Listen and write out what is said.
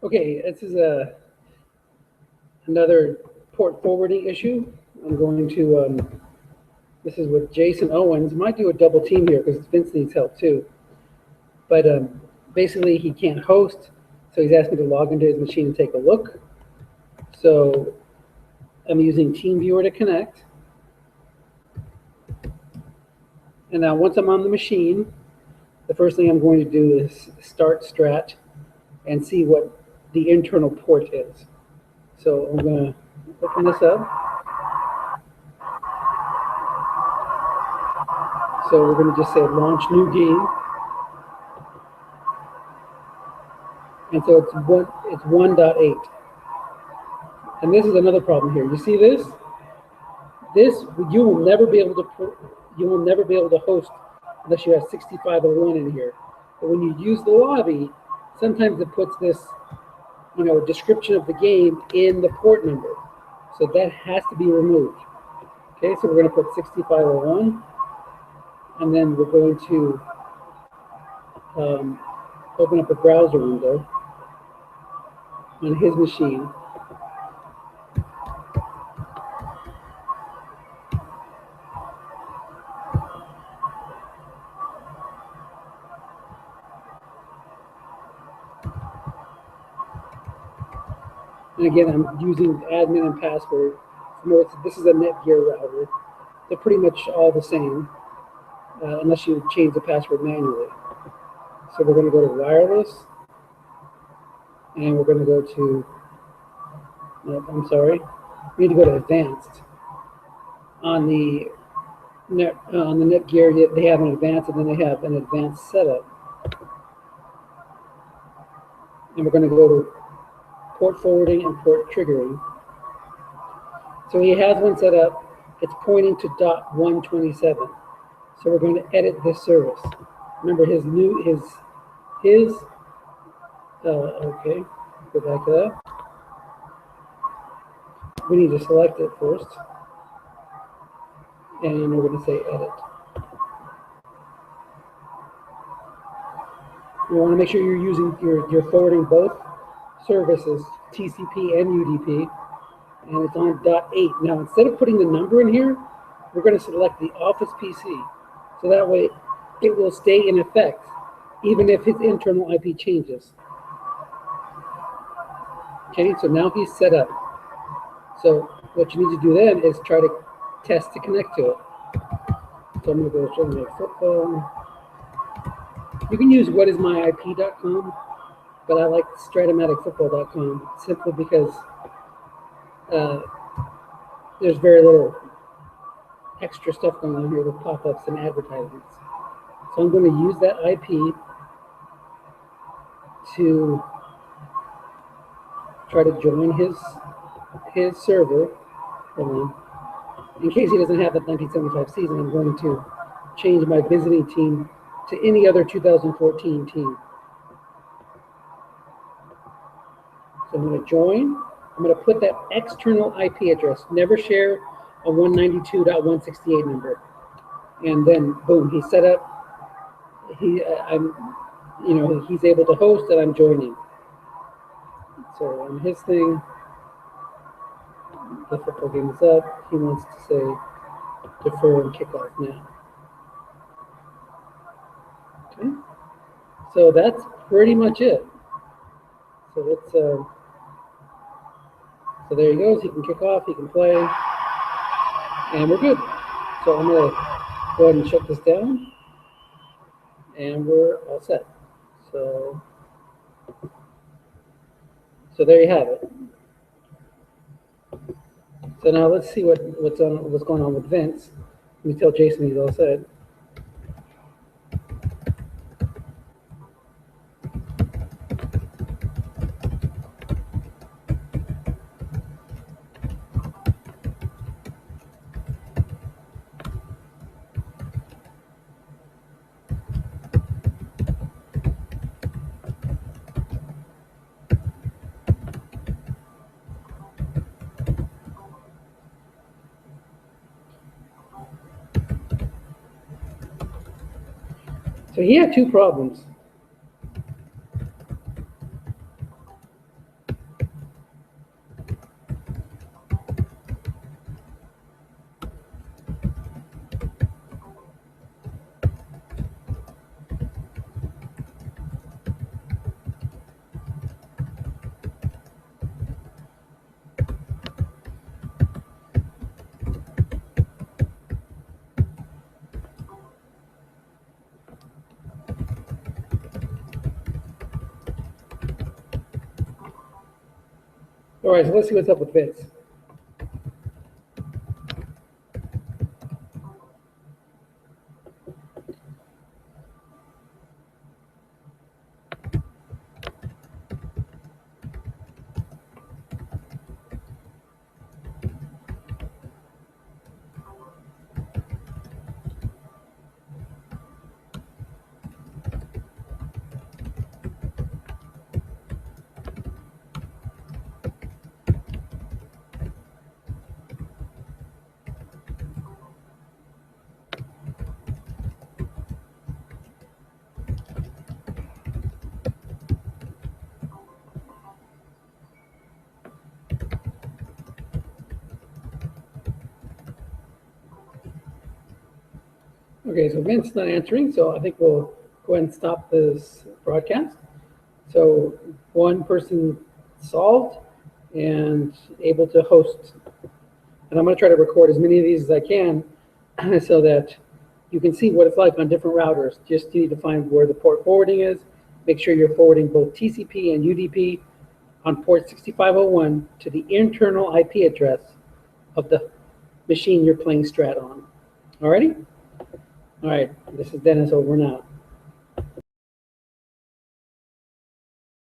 Okay, this is another port forwarding issue. I'm going to, this is with Jason Owens. Might do a double team here because Vince needs help too. But basically he can't host, so he's asked me to log into his machine and take a look. So I'm using TeamViewer to connect. And now once I'm on the machine, the first thing I'm going to do is start Strat and see what the internal port is. So I'm going to open this up. So we're going to just say launch new game. And so it's 1.8. And this is another problem here. You see this? This you will never be able to host unless you have 6501 in here. But when you use the lobby, sometimes it puts this, description of the game in the port number. So that has to be removed. Okay, so we're going to put 6501, and then we're going to open up a browser window on his machine. And again, I'm using admin and password. This is a Netgear router. They're pretty much all the same, unless you change the password manually. So we're going to go to wireless, and we're going to go to, I'm sorry, we need to go to advanced. On the Netgear, they have an advanced, and then they have an advanced setup. And we're going to go to port forwarding and port triggering. So he has one set up. It's pointing to .127. So we're going to edit this service. Remember okay, go back to that. We need to select it first. And we're going to say edit. You want to make sure you're forwarding both services, TCP and UDP, and it's on .8. Now, instead of putting the number in here, we're going to select the Office PC. So that way it will stay in effect, even if his internal IP changes. Okay, so now he's set up. So what you need to do then is try to test to connect to it. So I'm going to go to my football. You can use whatismyip.com, but I like stratomaticfootball.com simply because there's very little extra stuff going on here with pop-ups and advertisements. So I'm going to use that IP to try to join his server. In case he doesn't have that 1975 season, I'm going to change my visiting team to any other 2014 team. So I'm going to join. I'm going to put that external IP address. Never share a 192.168 number. And then boom, he's set up. He's able to host, and I'm joining. So on his thing, the football game is up. He wants to say defer and kick off now. Okay. So that's pretty much it. So let's so there he goes. He can kick off. He can play, and we're good. So I'm gonna go ahead and shut this down, and we're all set. So there you have it. So now let's see what's going on with Vince. Let me tell Jason he's all set. So he had two problems. All right, so let's see what's up with Vince. Okay, so Vince's not answering, so I think we'll go ahead and stop this broadcast. So one person solved and able to host. And I'm going to try to record as many of these as I can so that you can see what it's like on different routers. Just you need to find where the port forwarding is. Make sure you're forwarding both TCP and UDP on port 6501 to the internal IP address of the machine you're playing Strat on. Alrighty? All right, this is Dennis over now.